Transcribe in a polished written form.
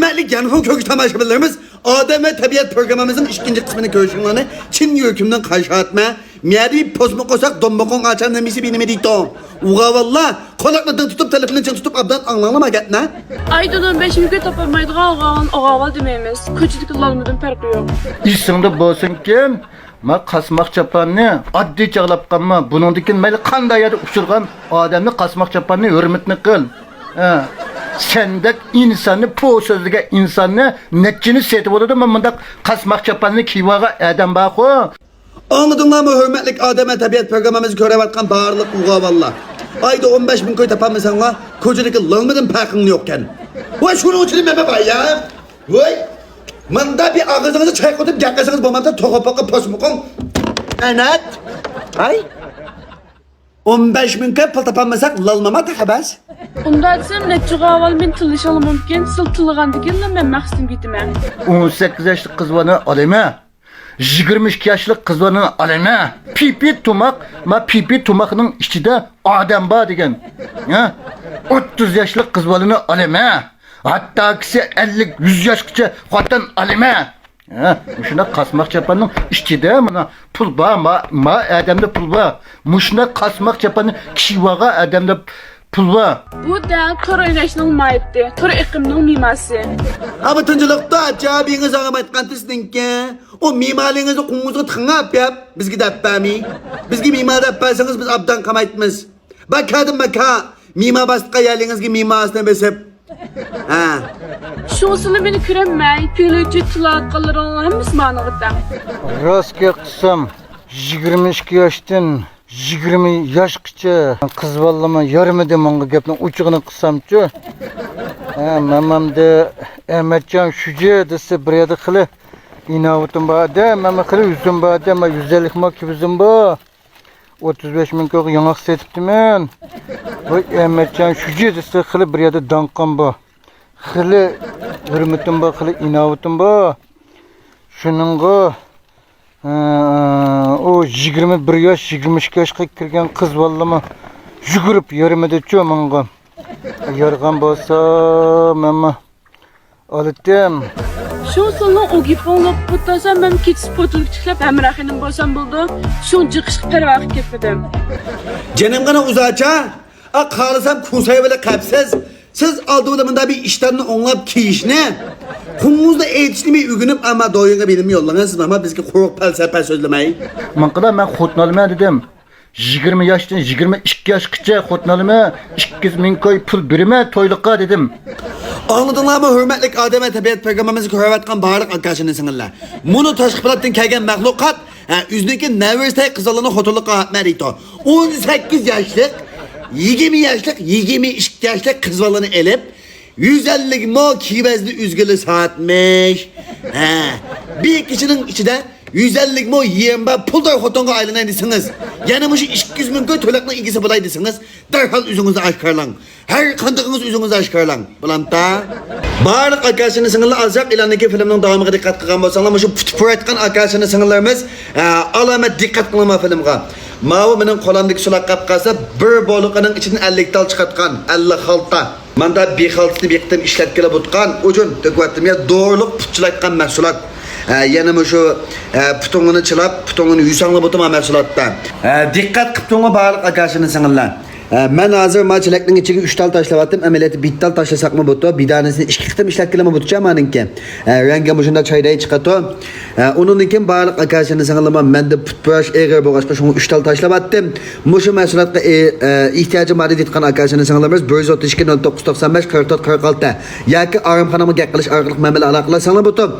Hürmetli Yanfon Kökü Tamaşalarımız Adem ve Tabiat programımızın ikinci kısmını görüşünlerini Çin yürkümden karşı atma Miyadi pozma kosak donbakon açan nemisi benim edikto Uğa valla konakladığın tutup telefonun için tutup abdan anlama gitme Aydodan 5 mülke tapamaydığı ağavan ağaval demeyimiz Köçülük yıllarımızın farkı yok İşsinde bolsun kim? Ma kasmak çapanını addi çağlap kalma. Bunundikin meli kanday yerde uçurgan adamı kasmak çapanını hürmetini kıl. Sendek insanı po sözlüge insanı netçini setip oldu mu bundak kasmak çapanını kivaga adam bakı. Anladınlar mı hürmetlik Adem Tabiat programımızı görevatkan bağırlık uğa valla Ayda 15 bin koy tapanmasan la Köçülük yıllarımızın farkın yokken Vay şunu uçurayım meme var ya Vay Manda bir ağzınızı çay koyup yaklaşsanız babamda toka posmukon Enet Ay 15 bin köy pıl tapanmasak lalmama takabaz Onda etsem netçi ağaval ben tılışalı mümkün Sıl tılığandıkınla ben maksim gitmem 18 yaşlık kız bana aleme. 22 yaşlık kız bana aleme. Pipi tumak ma pipi tumakının içinde adam var degen. 30 yaşlık kız bana aleme. Hatta kişi 50-100 yaşlıkça katan aleme. Muşuna kasmak çapanın içinde mana pul ba ma adamda pul ba. Muşuna kasmak çapanın kişi vaga adamda pul ba. Bu da tor oynaşının mayıttı Tor ikiminin miması Ama tıncılıkta cevabiniz ağamaytkan tısın ki O mimalinizi kumuzu tıngap yap Biz gidip mi? Biz gibi mimar yaparsanız biz abdan kamaytmız Bakadım baka Mima bastıqa yerliniz ki mima asına besip Şu usulü beni küremmey Pülücü tılaat kalır olan hemisi manağıda Rastgele kısım 22 yaştan 20 yaşqıcha kız vallama yarmidim onga gapning uçug'ini qilsamchi. Mamamda Ahmadjon Shuja desa bir yerda qili inovatim borda, mama qili yuzim borda, ma 150 ming kibizim bor. 35 ming ko'q yangiq setibdiman. Voy Ahmadjon Shuja desa qili bir yerda donqim bor. Qili hurmatim bor, qili inovatim bor. Shuningga o 21 yaş, 22 yaşga kirgan qiz vallama yugurib yarmidi-chu menga. Yargan bo'lsa, mama oldim. Şu usulü o gibi olup butasam ben keçis potuluk çıkıp hemrahinim bolsam buldu. Şu çıkışık pervaqı ketmedim. Canım kana uzaça Qalısam kusaya böyle kapsız Siz aldığımda bir işlerini onlap kiyişne Kumumuzda eğitişini ügünüp ama doyuna benim yollanırsın ama bizki koruk pelsepe sözlemeyi. Ben xotnalıma dedim. 20 yaştan 22 yaşgacha xotnalıma 200 ming koy pul berime toyluqqa dedim. Anladınlar mı hürmetlik Adem Tabiat programımızı koyuvatkan bağırlık arkadaşını sınırlar. Bunu taşkıpılattın kelgen mahlukat üzdeki nevristay kızalını hotulluqa atmarıydı. 18 yaşlık 20 yaşlık 22 yaşlık kızvalını elip 150 mo kibezli üzgülü saatmiş. Bir kişinin içinde 150 mo yiyemba pulda hotonga aylanaydırsınız. Yanımışı 200 min köy tölakla ilgisi bulaydısınız. Derhal üzünüzü aşkarlan. Her kandığınız üzünüzü aşkarlan. Bulanta. Bağırlık arkadaşını sınırlı alacak ilandaki filminin devamına dikkat kılan bolsanlar. Şu pütpür etken arkadaşını sınırlarımız alamet dikkat kılma filmga. Mavi benim kolamdaki sulak kapkası bir bolukanın içinden 50 dal çıkartkan. 50 halta. Manda bir haltını bektim işletkele butkan. Ucun tıkvattim ya doğruluk putçulatkan mahsulat. Yanımı şu putonunu çılap, putonunu yüsanlı butuma mahsulatta. Dikkat kıptonga bağırlık arkadaşını sınırlar. Ben hazır maçlıkның içine 3 tal taşlavattım. Ameliyatı bir tal taşlasak mı butu? Bir tanesini 2 kıtım işletkele mi butacağım anınki? Rengi başında çaydayı çıkarttı. Onun için bağırlık arkadaşını sınırlamam. Ben de putburaş eğer boğaçka şunu 3 tal taşlavattım. Muşu mahsulatta ihtiyacım var editkan arkadaşını sınırlamıyoruz. 132 0995 44 46. Ya ki aram kanamı gekliş arkalık memeli alakalı sana butu.